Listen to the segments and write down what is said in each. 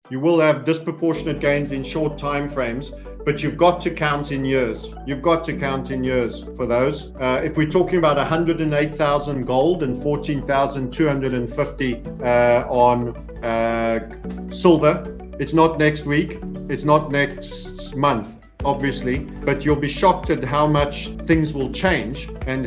You will have disproportionate gains in short time frames, but you've got to count in years. You've got to count in years for those. If we're talking about 108,000 gold and 14,250 on silver, it's not next week, it's not next month, obviously, but you'll be shocked at how much things will change and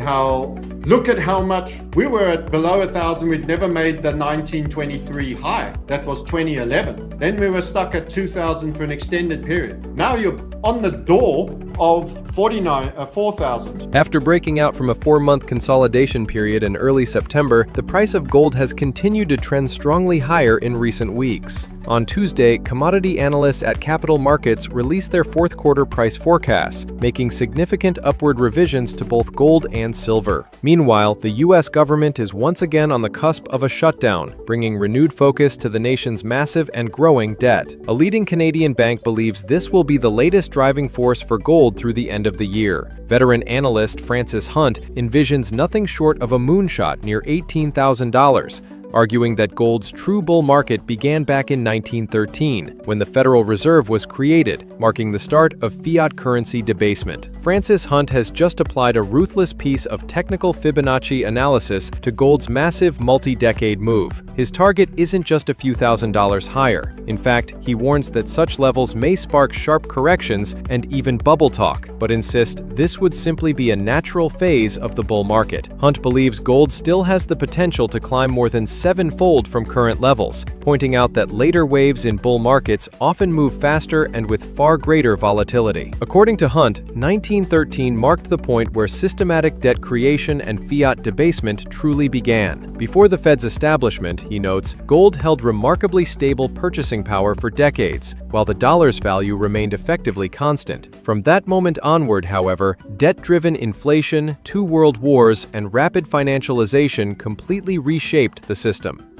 look at how much we were at below 1,000. We'd never made the 1923 high. That was 2011. Then we were stuck at 2,000 for an extended period. Now you're on the door of 4,000. After breaking out from a 4-month consolidation period in early September, the price of gold has continued to trend strongly higher in recent weeks. On Tuesday, commodity analysts at Capital Markets released their fourth quarter price forecasts, making significant upward revisions to both gold and silver. Meanwhile, the U.S. government is once again on the cusp of a shutdown, bringing renewed focus to the nation's massive and growing debt. A leading Canadian bank believes this will be the latest driving force for gold through the end of the year. Veteran analyst Francis Hunt envisions nothing short of a moonshot near $18,000, arguing that gold's true bull market began back in 1913, when the Federal Reserve was created, marking the start of fiat currency debasement. Francis Hunt has just applied a ruthless piece of technical Fibonacci analysis to gold's massive multi-decade move. His target isn't just a few $1,000s higher. In fact, he warns that such levels may spark sharp corrections and even bubble talk, but insists this would simply be a natural phase of the bull market. Hunt believes gold still has the potential to climb more than 7-fold from current levels, pointing out that later waves in bull markets often move faster and with far greater volatility. According to Hunt, 1913 marked the point where systematic debt creation and fiat debasement truly began. Before the Fed's establishment, he notes, gold held remarkably stable purchasing power for decades, while the dollar's value remained effectively constant. From that moment onward, however, debt-driven inflation, 2 world wars, and rapid financialization completely reshaped the system.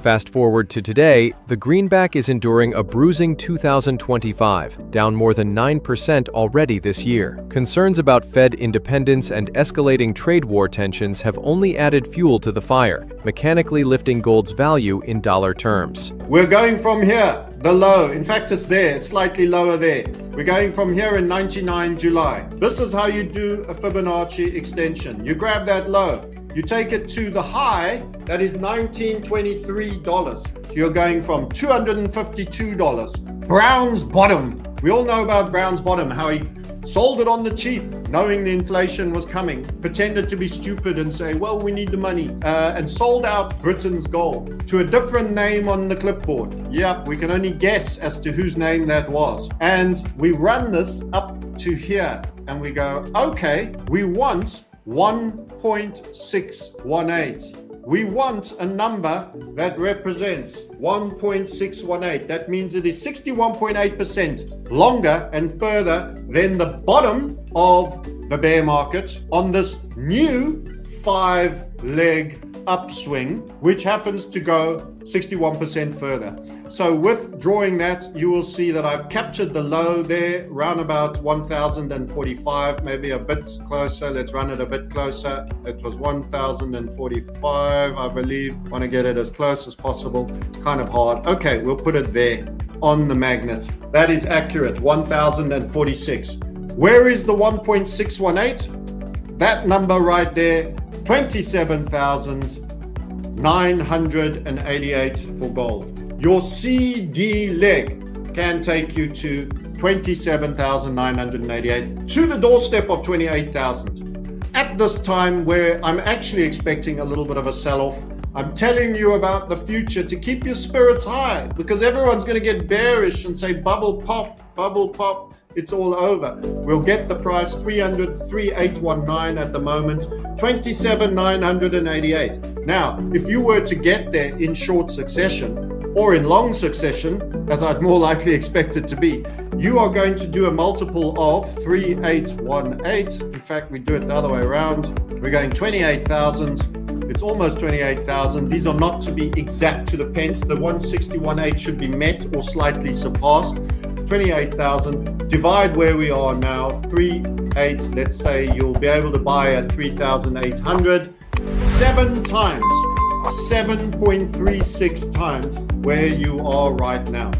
Fast forward to today, the greenback is enduring a bruising 2025, down more than 9% already this year. Concerns about Fed independence and escalating trade war tensions have only added fuel to the fire, mechanically lifting gold's value in dollar terms. We're going from here, the low. In fact, it's there. It's slightly lower there. We're going from here in 99 July. This is how you do a Fibonacci extension. You grab that low. You take it to the high, that is $1923. So you're going from $252. Brown's bottom. We all know about Brown's bottom, how he sold it on the cheap, knowing the inflation was coming, pretended to be stupid and say, well, we need the money, and sold out Britain's gold to a different name on the clipboard. Yep, we can only guess as to whose name that was. And we run this up to here and we go, okay, we want 1.618. We want a number that represents 1.618. That means it is 61.8% longer and further than the bottom of the bear market on this new 5-leg upswing, which happens to go 61% further. So with drawing that, you will see that I've captured the low there, round about 1,045, maybe a bit closer. Let's run it a bit closer. It was 1,045, I believe. Want to get it as close as possible. It's kind of hard. Okay, we'll put it there on the magnet. That is accurate, 1,046. Where is the 1.618? That number right there, 27,988 for gold. Your CD leg can take you to 27,988, to the doorstep of 28,000. At this time where I'm actually expecting a little bit of a sell-off, I'm telling you about the future to keep your spirits high, because everyone's going to get bearish and say bubble pop, it's all over. We'll get the price 3,819 at the moment, 27,988. Now, if you were to get there in short succession or in long succession, as I'd more likely expect it to be, you are going to do a multiple of 3,818. In fact, we do it the other way around. We're going 28,000. It's almost 28,000. These are not to be exact to the pence. The 161.8 should be met or slightly surpassed. 28,000, divide where we are now, 3,800, let's say you'll be able to buy at 3,800, 7 times, 7.36 times where you are right now.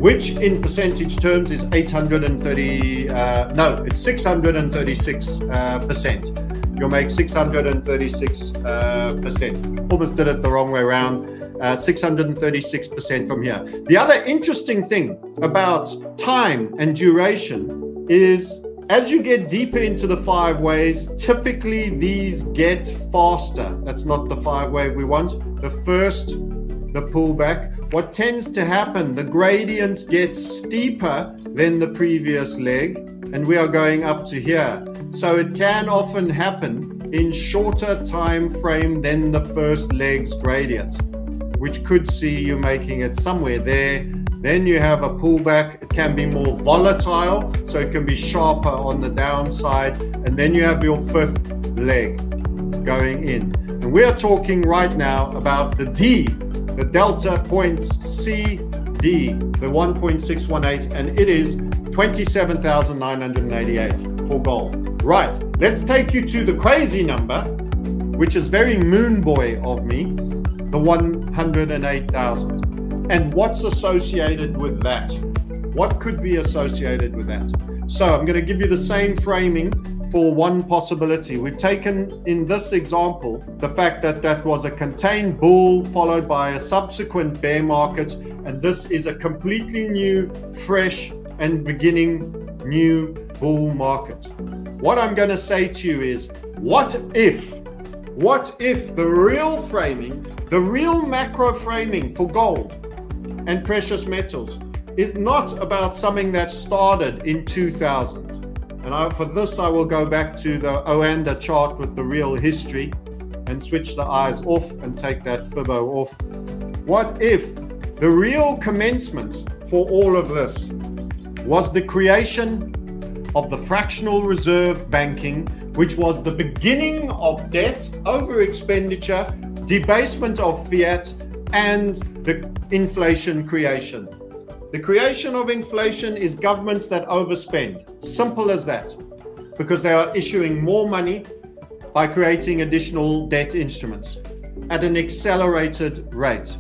which in percentage terms is 636%. You'll make 636%. Almost did it the wrong way around. 636% from here. The other interesting thing about time and duration is as you get deeper into the 5 waves, typically these get faster. That's not the 5 wave we want. The first, the pullback. What tends to happen, the gradient gets steeper than the previous leg, and we are going up to here. So it can often happen in shorter time frame than the first leg's gradient, which could see you making it somewhere there. Then you have a pullback. It can be more volatile, so it can be sharper on the downside. And then you have your 5th leg going in. And we are talking right now about the D, the delta point CD, the 1.618, and it is 27,988 for gold. Right, let's take you to the crazy number, which is very moon boy of me, the 108,000. And what's associated with that? What could be associated with that? So I'm going to give you the same framing for one possibility. We've taken in this example the fact that that was a contained bull followed by a subsequent bear market, and this is a completely new, fresh, and beginning new bull market. What I'm going to say to you is, what if the real framing, the real macro framing for gold and precious metals is not about something that started in 2000? And for this, I will go back to the Oanda chart with the real history and switch the eyes off and take that fibbo off. What if the real commencement for all of this was the creation of the fractional reserve banking, which was the beginning of debt, over expenditure, debasement of fiat, and the inflation creation. The creation of inflation is governments that overspend. Simple as that. Because they are issuing more money by creating additional debt instruments at an accelerated rate.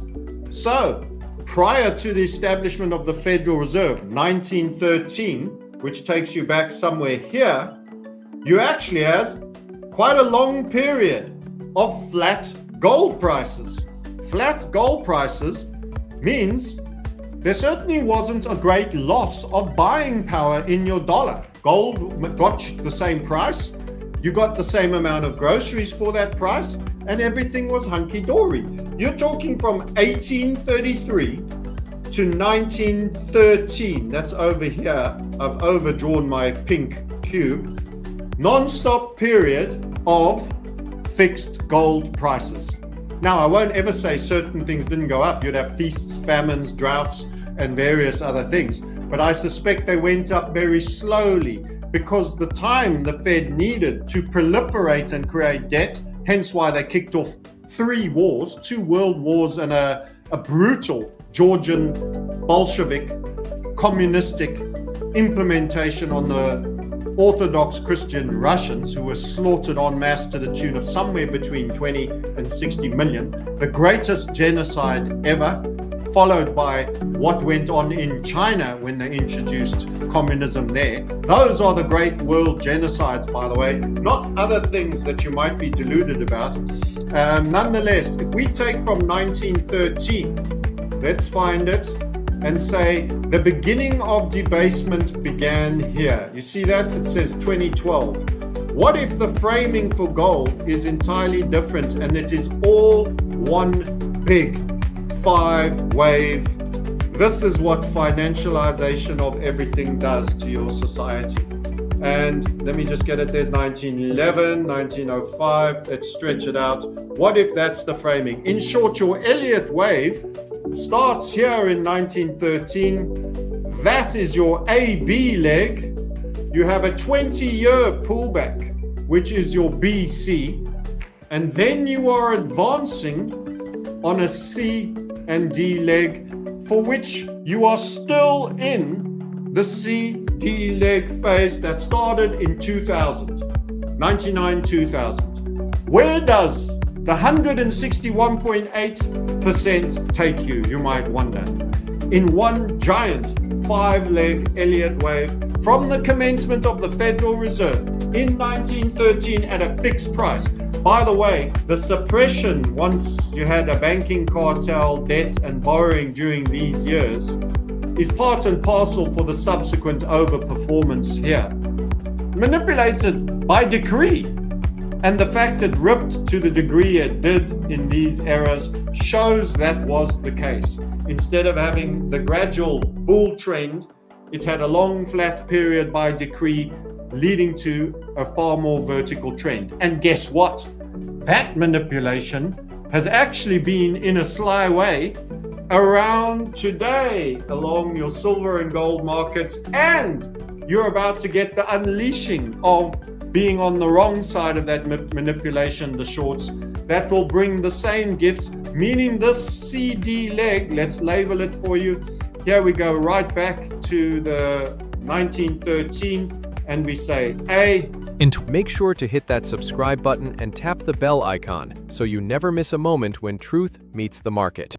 So, prior to the establishment of the Federal Reserve, 1913, which takes you back somewhere here, you actually had quite a long period of flat gold prices. Flat gold prices means there certainly wasn't a great loss of buying power in your dollar. Gold got the same price, you got the same amount of groceries for that price, and everything was hunky-dory. You're talking from 1833 to 1913, that's over here, I've overdrawn my pink cube, non-stop period of fixed gold prices. Now, I won't ever say certain things didn't go up. You'd have feasts, famines, droughts, and various other things. But I suspect they went up very slowly because the time the Fed needed to proliferate and create debt, hence why they kicked off 3 wars, 2 world wars and a brutal Georgian Bolshevik communistic implementation on the Orthodox Christian Russians, who were slaughtered en masse to the tune of somewhere between 20 and 60 million, the greatest genocide ever, followed by what went on in China when they introduced communism there. Those are the great world genocides, by the way, not other things that you might be deluded about. Nonetheless, if we take from 1913, let's find it, and say the beginning of debasement began here. You see that? It says 2012. What if the framing for gold is entirely different and it is all one big 5-wave? This is what financialization of everything does to your society. And let me just get it. There's 1911, 1905. Let's stretch it out. What if that's the framing? In short, your Elliott wave starts here in 1913. That is your AB leg. You have a 20-year pullback, which is your BC. And then you are advancing on a C and D leg, for which you are still in the C-D leg phase that started in 2000, 99-2000. Where does the 161.8% take you, you might wonder? in one giant 5-leg Elliott wave from the commencement of the Federal Reserve in 1913 at a fixed price. By the way, the suppression once you had a banking cartel, debt and borrowing during these years is part and parcel for the subsequent overperformance here. Manipulated by decree. And the fact it ripped to the degree it did in these eras shows that was the case. Instead of having the gradual bull trend, it had a long flat period by decree leading to a far more vertical trend. And guess what? That manipulation has actually been in a sly way around today along your silver and gold markets, and you're about to get the unleashing of being on the wrong side of that manipulation, the shorts. That will bring the same gift, meaning this CD leg, let's label it for you. Here we go right back to the 1913 and we say A. Make sure to hit that subscribe button and tap the bell icon so you never miss a moment when truth meets the market.